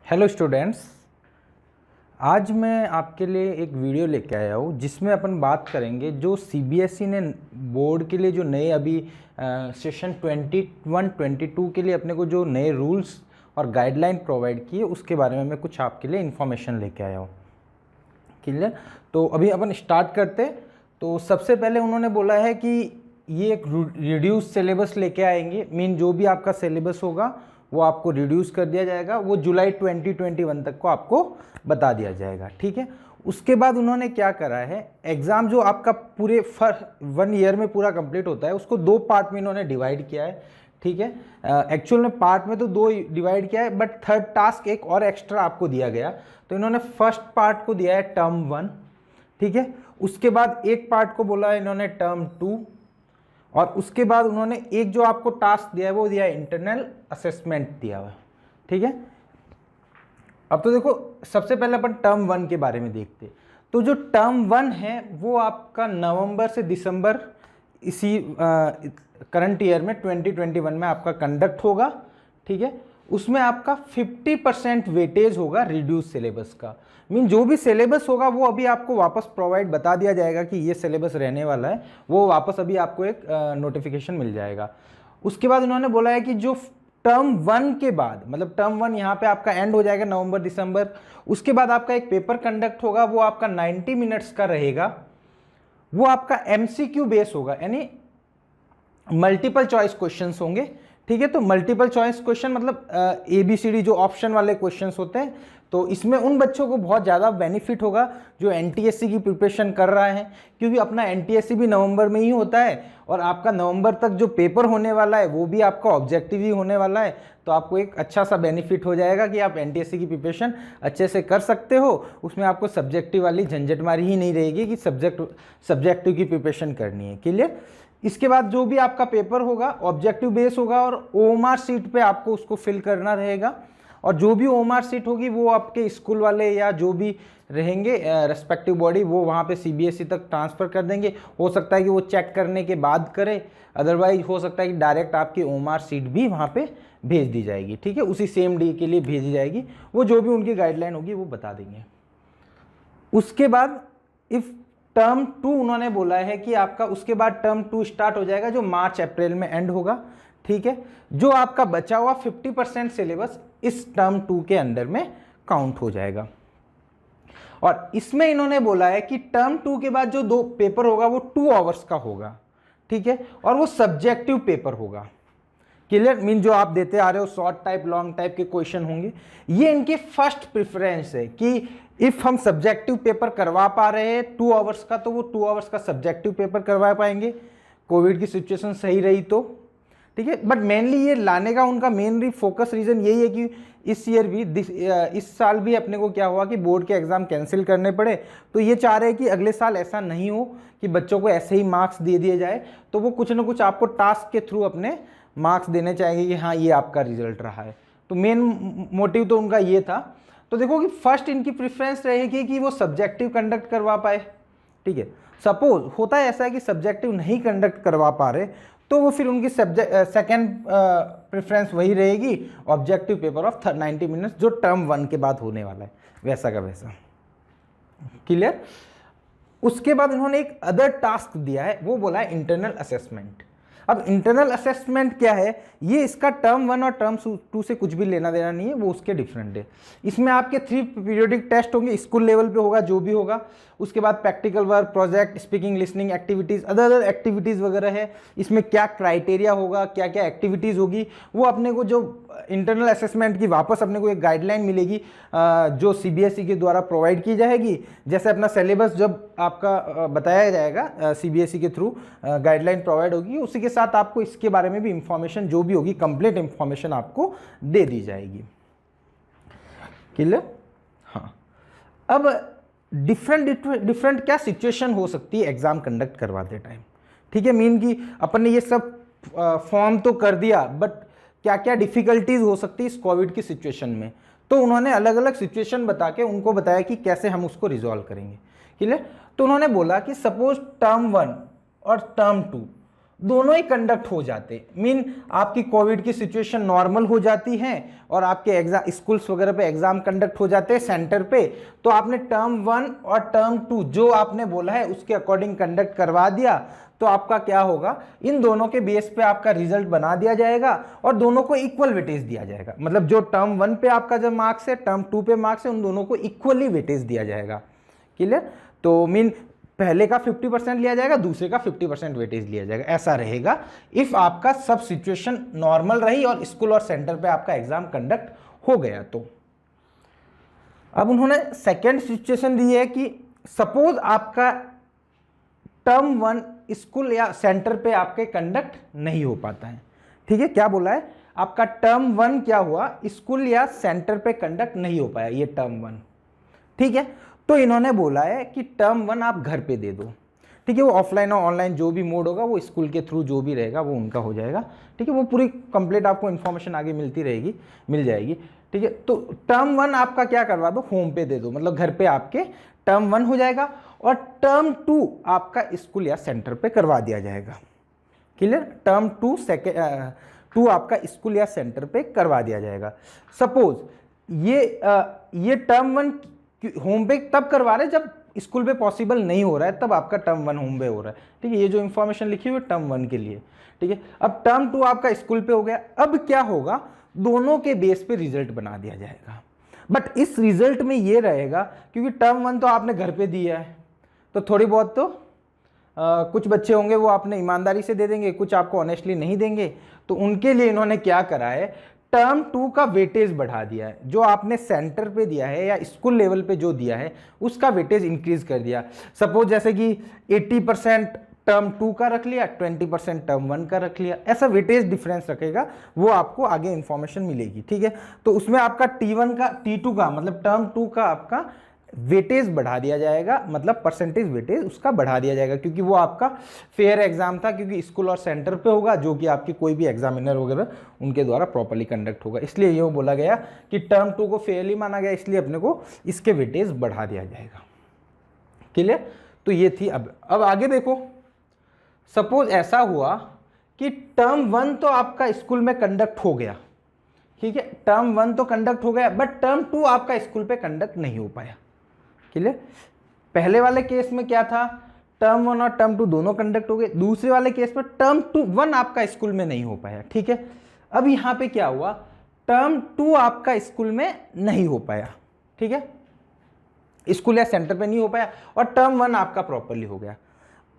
Hello students, आज मैं आपके लिए एक वीडियो लेके आया हूँ जिसमें अपन बात करेंगे जो सीबीएसई ने बोर्ड के लिए जो नए अभी सेशन 21-22 के लिए अपने को जो नए रूल्स और गाइडलाइन प्रोवाइड किए उसके बारे में मैं कुछ आपके लिए इन्फॉर्मेशन लेके आया हूँ। क्लियर? तो अभी अपन स्टार्ट करते। तो सबसे पहले उन्होंने बोला है कि ये एक रिड्यूस सिलेबस लेके आएंगे। मीन जो भी आपका सिलेबस होगा वो आपको रिड्यूस कर दिया जाएगा, वो जुलाई 2021 तक को आपको बता दिया जाएगा। ठीक है। उसके बाद उन्होंने क्या करा है, एग्ज़ाम जो आपका पूरे 1 ईयर में पूरा कंप्लीट होता है उसको 2 पार्ट में इन्होंने डिवाइड किया है। ठीक है। एक्चुअल में पार्ट में तो 2 डिवाइड किया है, बट थर्ड टास्क एक और एक्स्ट्रा आपको दिया गया। तो इन्होंने फर्स्ट पार्ट को दिया है टर्म 1। ठीक है। उसके बाद एक पार्ट को बोला है इन्होंने टर्म 2, और उसके बाद उन्होंने एक जो आपको टास्क दिया है वो दिया है इंटरनल असेसमेंट दिया हुआ है। ठीक है। अब तो देखो, सबसे पहले अपन टर्म 1 के बारे में देखते। तो जो टर्म 1 है वो आपका नवंबर से दिसंबर इसी करंट ईयर में 2021 में आपका कंडक्ट होगा। ठीक है। उसमें आपका 50% वेटेज होगा रिड्यूस सिलेबस का। मीन जो भी सिलेबस होगा वो अभी आपको वापस प्रोवाइड बता दिया जाएगा कि ये सिलेबस रहने वाला है, वो वापस अभी आपको एक नोटिफिकेशन मिल जाएगा। उसके बाद उन्होंने बोला है कि जो टर्म 1 के बाद, मतलब टर्म 1 यहाँ पे आपका एंड हो जाएगा नवंबर दिसंबर, उसके बाद आपका एक पेपर कंडक्ट होगा, वो आपका 90 मिनट्स का रहेगा। वो आपका एमसीक्यू बेस होगा, यानी मल्टीपल चॉइस क्वेश्चंस होंगे। ठीक है। तो मल्टीपल चॉइस क्वेश्चन मतलब ABCD जो ऑप्शन वाले क्वेश्चंस होते हैं। तो इसमें उन बच्चों को बहुत ज़्यादा बेनिफिट होगा जो NTSC की प्रिपरेशन कर रहा है, क्योंकि अपना NTSC भी नवंबर में ही होता है और आपका नवंबर तक जो पेपर होने वाला है वो भी आपका ऑब्जेक्टिव ही होने वाला है। तो आपको एक अच्छा सा बेनिफिट हो जाएगा कि आप NTSC की प्रिपरेशन अच्छे से कर सकते हो। उसमें आपको सब्जेक्टिव वाली झंझटमारी ही नहीं रहेगी कि सब्जेक्टिव की प्रिपरेशन करनी है। क्लियर? इसके बाद जो भी आपका पेपर होगा ऑब्जेक्टिव बेस होगा और OMR सीट पे आपको उसको फिल करना रहेगा, और जो भी OMR सीट होगी वो आपके स्कूल वाले या जो भी रहेंगे रेस्पेक्टिव बॉडी वो वहाँ पे CBSE तक ट्रांसफ़र कर देंगे। हो सकता है कि वो चेक करने के बाद करे, अदरवाइज हो सकता है कि डायरेक्ट आपकी OMR सीट भी वहाँ पे भेज दी जाएगी। ठीक है। उसी सेम डे के लिए भेजी जाएगी, वो जो भी उनकी गाइडलाइन होगी वो बता देंगे। उसके बाद इफ़ टर्म 2 उन्होंने बोला है कि आपका उसके बाद टर्म 2 स्टार्ट हो जाएगा जो मार्च अप्रैल में एंड होगा। ठीक है। जो आपका बचा हुआ 50% सिलेबस इस टर्म 2 के अंदर में काउंट हो जाएगा। और इसमें इन्होंने बोला है कि टर्म 2 के बाद जो 2 पेपर होगा वो 2 आवर्स का होगा। ठीक है। और वो सब्जेक्टिव पेपर होगा। क्लियर? मीन जो आप देते आ रहे हो शॉर्ट टाइप लॉन्ग टाइप के क्वेश्चन होंगे। ये इनकी फर्स्ट प्रेफरेंस है कि इफ हम सब्जेक्टिव पेपर करवा पा रहे हैं 2 आवर्स का, तो वो 2 आवर्स का सब्जेक्टिव पेपर करवा पाएंगे, कोविड की सिचुएशन सही रही तो। ठीक है। बट मेनली ये लाने का उनका मेनली फोकस रीजन यही है कि इस ईयर भी इस साल भी अपने को क्या हुआ कि बोर्ड के एग्जाम कैंसिल करने पड़े। तो ये चाह रहे हैं कि अगले साल ऐसा नहीं हो कि बच्चों को ऐसे ही मार्क्स दे दिए जाए, तो वो कुछ ना कुछ आपको टास्क के थ्रू अपने मार्क्स देने चाहिए कि हाँ ये आपका रिजल्ट रहा है। तो मेन मोटिव तो उनका ये था। तो देखो कि फर्स्ट इनकी प्रेफरेंस रहेगी कि वो सब्जेक्टिव कंडक्ट करवा पाए। ठीक है। सपोज होता है ऐसा है कि सब्जेक्टिव नहीं कंडक्ट करवा पा रहे, तो वो फिर उनकी सेकेंड प्रेफरेंस वही रहेगी, ऑब्जेक्टिव पेपर ऑफ 90 मिनट्स जो टर्म 1 के बाद होने वाला है वैसा का वैसा। क्लियर? उसके बाद उन्होंने एक अदर टास्क दिया है, वो बोला है इंटरनल असेसमेंट। अब इंटरनल असेसमेंट क्या है, ये इसका टर्म 1 और टर्म 2 से कुछ भी लेना देना नहीं है, वो उसके डिफरेंट है। इसमें आपके 3 पीरियोडिक टेस्ट होंगे, स्कूल लेवल पे होगा जो भी होगा। उसके बाद practical work, project, speaking, listening activities, other activities वगैरह है। इसमें क्या क्राइटेरिया होगा, क्या क्या एक्टिविटीज़ होगी, वो अपने को जो इंटरनल असेसमेंट की वापस अपने को एक गाइडलाइन मिलेगी जो CBSE के द्वारा प्रोवाइड की जाएगी। जैसे अपना सिलेबस जब आपका बताया जाएगा CBSE के थ्रू गाइडलाइन प्रोवाइड होगी, उसी के साथ आपको इसके बारे में भी इंफॉर्मेशन जो भी होगी कंप्लीट इंफॉर्मेशन आपको दे दी जाएगी। क्लियर? हाँ। अब डिफरेंट क्या सिचुएशन हो सकती है एग्जाम कंडक्ट करवाते टाइम। ठीक है। मीन कि अपन ने ये सब फॉर्म तो कर दिया, बट क्या क्या डिफिकल्टीज हो सकती है इस कोविड की सिचुएशन में, तो उन्होंने अलग अलग सिचुएशन बता के उनको बताया कि कैसे हम उसको रिजॉल्व करेंगे। क्लियर? तो उन्होंने बोला कि सपोज टर्म 1 और टर्म 2 दोनों ही कंडक्ट हो जाते। मीन आपकी कोविड की सिचुएशन नॉर्मल हो जाती है और आपके एग्जाम स्कूल्स वगैरह पे एग्जाम कंडक्ट हो जाते हैं सेंटर पे, तो आपने टर्म 1 और टर्म 2 जो आपने बोला है उसके अकॉर्डिंग कंडक्ट करवा दिया, तो आपका क्या होगा, इन दोनों के बेस पे आपका रिजल्ट बना दिया जाएगा और दोनों को इक्वल वेटेज दिया जाएगा। मतलब जो टर्म 1 पे आपका जो मार्क्स है, टर्म 2 पे मार्क्स है, उन दोनों को इक्वली वेटेज दिया जाएगा। क्लियर? तो मीन पहले का 50% लिया जाएगा, दूसरे का 50% वेटेज लिया जाएगा, ऐसा रहेगा इफ आपका सब सिचुएशन नॉर्मल रही और स्कूल और सेंटर पे आपका एग्जाम कंडक्ट हो गया तो। अब उन्होंने सेकेंड सिचुएशन दी है कि सपोज आपका टर्म 1 स्कूल या सेंटर पे आपके कंडक्ट नहीं हो पाता है। ठीक है, क्या बोला है, आपका टर्म 1 क्या हुआ, स्कूल या सेंटर पे कंडक्ट नहीं हो पाया, ये टर्म 1। ठीक है, तो इन्होंने बोला है कि टर्म 1 आप घर पे दे दो। ठीक है, वो ऑफलाइन और ऑनलाइन जो भी मोड होगा वो स्कूल के थ्रू जो भी रहेगा वो उनका हो जाएगा। ठीक है, वो पूरी कंप्लीट आपको इन्फॉर्मेशन आगे मिलती रहेगी, मिल जाएगी। ठीक है, तो टर्म 1 आपका क्या करवा दो, होम पे दे दो, मतलब घर पे आपके टर्म 1 हो जाएगा और टर्म 2 आपका स्कूल या सेंटर पे करवा दिया जाएगा। क्लियर? टर्म 2 आपका स्कूल या सेंटर पे करवा दिया जाएगा। सपोज ये टर्म 1 होम पे तब करवा रहे जब स्कूल पे पॉसिबल नहीं हो रहा है, तब आपका टर्म 1 होम पे हो रहा है। ठीक है, ये जो इंफॉर्मेशन लिखी हुई है टर्म 1 के लिए। ठीक है, अब टर्म 2 आपका स्कूल पे हो गया। अब क्या होगा, दोनों के बेस पे रिजल्ट बना दिया जाएगा। बट इस रिजल्ट में ये रहेगा, क्योंकि टर्म 1 तो आपने घर पे दिया है, तो थोड़ी बहुत तो कुछ बच्चे होंगे वो आपने ईमानदारी से दे देंगे, कुछ आपको ऑनेस्टली नहीं देंगे। तो उनके लिए इन्होंने क्या करा है, टर्म 2 का वेटेज बढ़ा दिया है। जो आपने सेंटर पे दिया है या स्कूल लेवल पे जो दिया है उसका वेटेज इंक्रीज कर दिया। सपोज जैसे कि 80% टर्म 2 का रख लिया, 20% टर्म 1 का रख लिया, ऐसा वेटेज डिफरेंस रखेगा, वो आपको आगे इंफॉर्मेशन मिलेगी। ठीक है, तो उसमें आपका T1 का T2 का मतलब टर्म 2 का आपका वेटेज बढ़ा दिया जाएगा, मतलब परसेंटेज वेटेज उसका बढ़ा दिया जाएगा, क्योंकि वो आपका फेयर एग्जाम था, क्योंकि स्कूल और सेंटर पे होगा, जो कि आपके कोई भी एग्जामिनर वगैरह उनके द्वारा प्रॉपर्ली कंडक्ट होगा। इसलिए ये बोला गया कि टर्म 2 को फेयरली माना गया, इसलिए अपने को इसके वेटेज बढ़ा दिया जाएगा। क्लियर? तो ये थी। अब आगे देखो, सपोज ऐसा हुआ कि टर्म 1 तो आपका स्कूल में कंडक्ट हो गया। ठीक है, टर्म 1 तो कंडक्ट हो गया, बट टर्म 2 आपका स्कूल पे कंडक्ट नहीं हो पाया। क्लियर? पहले वाले केस में क्या था, टर्म 1 और टर्म 2 दोनों कंडक्ट हो गए। दूसरे वाले केस में टर्म 1 आपका स्कूल में नहीं हो पाया। ठीक है, अब यहां पे क्या हुआ, टर्म 2 आपका स्कूल में नहीं हो पाया। ठीक है, स्कूल या सेंटर पे नहीं हो पाया और टर्म 1 आपका प्रॉपर्ली हो गया।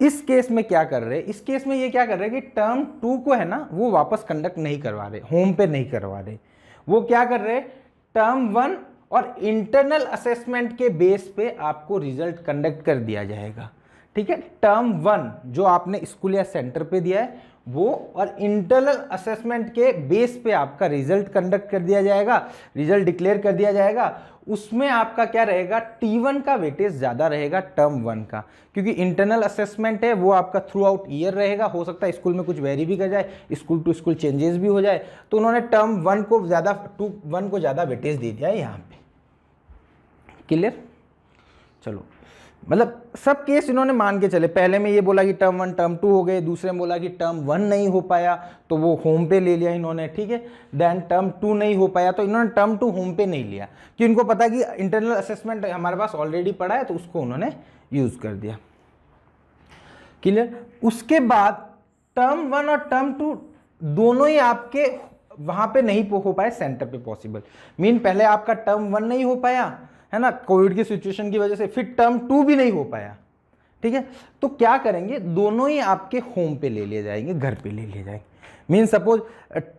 इस केस में क्या कर रहे हैं, इस केस में ये क्या कर रहे हैं कि टर्म 2 को है ना वो वापस कंडक्ट नहीं करवा रहे, होम पे नहीं करवा रहे। वो क्या कर रहे हैं, टर्म 1 और इंटरनल असेसमेंट के बेस पे आपको रिजल्ट कंडक्ट कर दिया जाएगा। ठीक है, टर्म 1 जो आपने स्कूल या सेंटर पे दिया है वो, और इंटरनल असेसमेंट के बेस पे आपका रिजल्ट कंडक्ट कर दिया जाएगा, रिजल्ट डिक्लेयर कर दिया जाएगा। उसमें आपका क्या रहेगा, T1 का वेटेज ज्यादा रहेगा टर्म 1 का, क्योंकि इंटरनल असेसमेंट है वो आपका थ्रू आउट ईयर रहेगा। हो सकता है स्कूल में कुछ वेरी भी कर जाए, स्कूल टू स्कूल चेंजेस भी हो जाए, तो उन्होंने टर्म 1 को ज्यादा, टर्म 1 को ज्यादा वेटेज दे दिया है यहाँ पे। क्लियर? चलो, मतलब सब केस इन्होंने मान के चले। पहले में ये बोला कि टर्म 1 टर्म 2 हो गए, दूसरे में बोला कि टर्म 1 नहीं हो पाया तो वो होम पे ले लिया इन्होंने। ठीक है, देन टर्म 2 नहीं हो पाया तो इन्होंने टर्म 2 होम पे नहीं लिया, कि उनको पता कि इंटरनल असेसमेंट हमारे पास ऑलरेडी पड़ा है, तो उसको उन्होंने यूज कर दिया। क्लियर? उसके बाद टर्म 1 और टर्म 2 दोनों ही आपके वहां पे नहीं हो पाए, सेंटर पे पॉसिबल। मीन पहले आपका टर्म 1 नहीं हो पाया है ना, कोविड की सिचुएशन की वजह से, फिर टर्म 2 भी नहीं हो पाया। ठीक है, तो क्या करेंगे, दोनों ही आपके होम पे ले लिए जाएंगे, घर पे ले लिए जाएंगे। मीन सपोज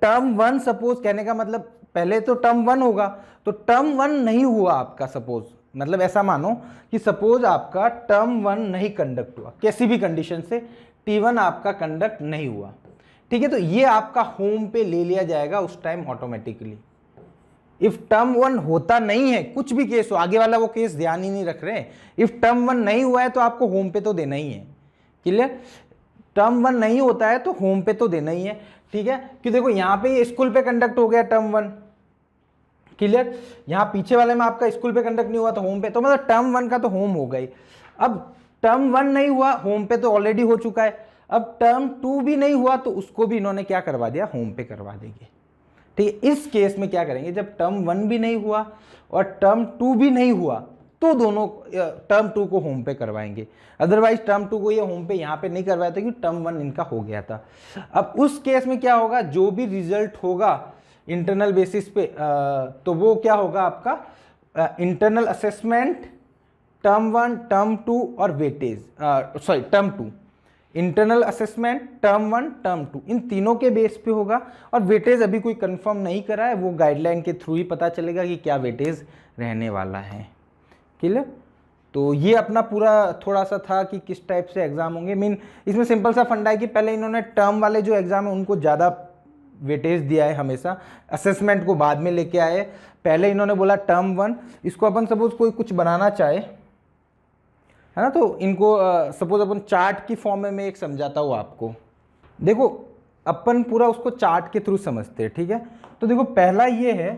टर्म 1, सपोज कहने का मतलब पहले तो टर्म 1 होगा, तो टर्म 1 नहीं हुआ आपका, सपोज मतलब ऐसा मानो कि सपोज आपका टर्म 1 नहीं कंडक्ट हुआ किसी भी कंडीशन से, T1 आपका कंडक्ट नहीं हुआ। ठीक है, तो ये आपका होम पे ले लिया जाएगा उस टाइम ऑटोमेटिकली। इफ टर्म 1 होता नहीं है, कुछ भी केस हो, आगे वाला वो केस ध्यान ही नहीं रख रहे, इफ टर्म 1 नहीं हुआ है तो आपको होम पे तो देना ही है। क्लियर? टर्म 1 नहीं होता है तो होम पे तो देना ही है। ठीक है, कि देखो यहाँ पे ये स्कूल पे कंडक्ट हो गया टर्म 1। क्लियर? यहाँ पीछे वाले में आपका स्कूल पे कंडक्ट नहीं हुआ तो होम पे, तो मतलब टर्म 1 का तो होम हो गई। अब टर्म 1 नहीं हुआ, होम पे तो ऑलरेडी हो चुका है। अब टर्म 2 भी नहीं हुआ तो उसको भी इन्होंने क्या करवा दिया, होम पे करवा देंगे। ठीक है, इस केस में क्या करेंगे, जब टर्म 1 भी नहीं हुआ और टर्म 2 भी नहीं हुआ तो दोनों टर्म 2 को होम पे करवाएंगे। अदरवाइज टर्म 2 को ये होम पे यहाँ पे नहीं करवाया था क्योंकि टर्म 1 इनका हो गया था। अब उस केस में क्या होगा, जो भी रिजल्ट होगा इंटरनल बेसिस पे तो वो क्या होगा आपका इंटरनल असेसमेंट, टर्म 1, टर्म 2 और weightage, sorry term 2, internal assessment, term 1, term 2, इन तीनों के बेस पे होगा। और वेटेज अभी कोई कंफर्म नहीं करा है, वो गाइडलाइन के थ्रू ही पता चलेगा कि क्या वेटेज रहने वाला है। क्लियर? तो ये अपना पूरा थोड़ा सा था कि किस टाइप से एग्जाम होंगे। मीन इसमें सिंपल सा फंडा है कि पहले इन्होंने टर्म वाले जो एग्जाम है उनको ज़्यादा वेटेज दिया है, हमेशा असेसमेंट को बाद में लेके आए। पहले इन्होंने बोला टर्म 1, इसको अपन सपोज कोई कुछ बनाना चाहे, है ना, तो इनको सपोज अपन चार्ट की फॉर्म में मैं एक समझाता हूँ आपको। देखो अपन पूरा उसको चार्ट के थ्रू समझते हैं, ठीक है। तो देखो पहला ये है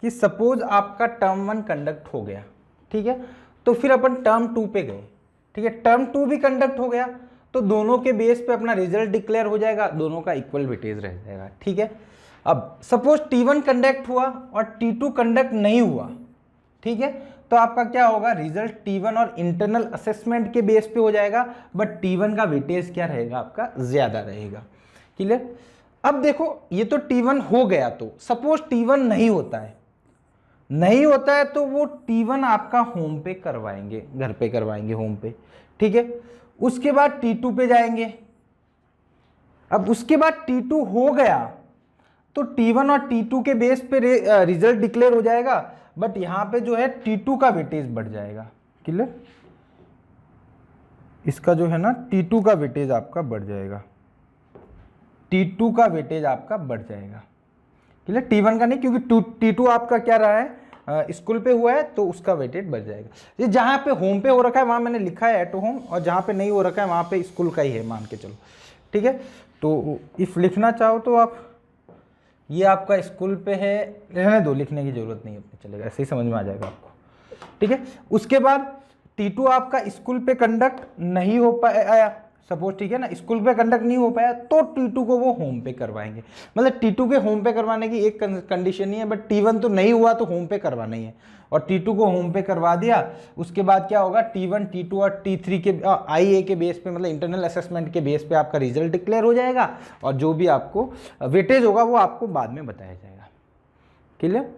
कि सपोज आपका टर्म 1 कंडक्ट हो गया, ठीक है, तो फिर अपन टर्म 2 पे गए, ठीक है, टर्म 2 भी कंडक्ट हो गया तो दोनों के बेस पे अपना रिजल्ट डिक्लेयर हो जाएगा, दोनों का इक्वल वेटेज रह जाएगा, ठीक है। अब सपोज T1 कंडक्ट हुआ और T2 कंडक्ट नहीं हुआ, ठीक है, तो आपका क्या होगा, रिजल्ट T1 और इंटरनल असेसमेंट के बेस पे हो जाएगा, बट T1 का वेटेज क्या रहेगा आपका, ज्यादा रहेगा। क्लियर? अब देखो ये तो T1 हो गया, तो सपोज T1 नहीं होता है, नहीं होता है तो वो T1 आपका होम पे करवाएंगे, घर पे करवाएंगे होम पे, ठीक है। उसके बाद T2 पे जाएंगे। अब उसके बाद T2 हो गया तो T1 और T2 के बेस पे रिजल्ट डिक्लेयर हो जाएगा, बट यहां पे जो है T2 का वेटेज बढ़ जाएगा। क्लियर? इसका जो है ना T2 का वेटेज आपका बढ़ जाएगा, T2 का वेटेज आपका बढ़ जाएगा। क्लियर? T1 का नहीं, क्योंकि T2 आपका क्या रहा है, स्कूल पे हुआ है तो उसका वेटेज बढ़ जाएगा। ये जहाँ पे होम पे हो रखा है वहाँ मैंने लिखा है एट होम, और जहाँ पे नहीं हो रखा है वहाँ पे स्कूल का ही है, मान के चलो, ठीक है। तो इफ लिखना चाहो तो आप, ये आपका स्कूल पे है, रहने दो, लिखने की जरूरत नहीं है, चलेगा, ऐसे ही समझ में आ जाएगा आपको, ठीक है। उसके बाद T2 आपका स्कूल पे कंडक्ट नहीं हो पाया सपोज, ठीक है ना, स्कूल पे कंडक्ट नहीं हो पाया तो T2 को वो होम पे करवाएंगे। मतलब T2 के होम पे करवाने की एक कंडीशन ही है, बट T1 तो नहीं हुआ तो होम पे करवाना ही है, और T2 को होम पे करवा दिया। उसके बाद क्या होगा, T1, T2 और T3 के IA के बेस पे, मतलब इंटरनल असेसमेंट के बेस पे आपका रिजल्ट डिक्लेयर हो जाएगा, और जो भी आपको वेटेज होगा वो आपको बाद में बताया जाएगा। क्लियर?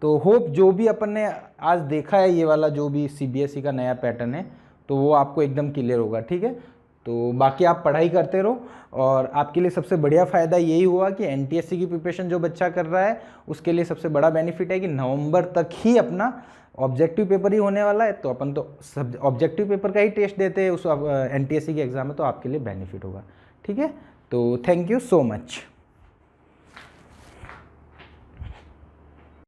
तो होप जो भी अपन ने आज देखा है, ये वाला जो भी CBSE का नया पैटर्न है, तो वो आपको एकदम क्लियर होगा, ठीक है। तो बाकी आप पढ़ाई करते रहो, और आपके लिए सबसे बढ़िया फ़ायदा यही हुआ कि NTSC की प्रिपरेशन जो बच्चा कर रहा है उसके लिए सबसे बड़ा बेनिफिट है कि नवंबर तक ही अपना ऑब्जेक्टिव पेपर ही होने वाला है, तो अपन तो सब ऑब्जेक्टिव पेपर का ही टेस्ट देते हैं उस NTSC के एग्ज़ाम में, तो आपके लिए बेनिफिट होगा, ठीक है। तो थैंक यू सो मच।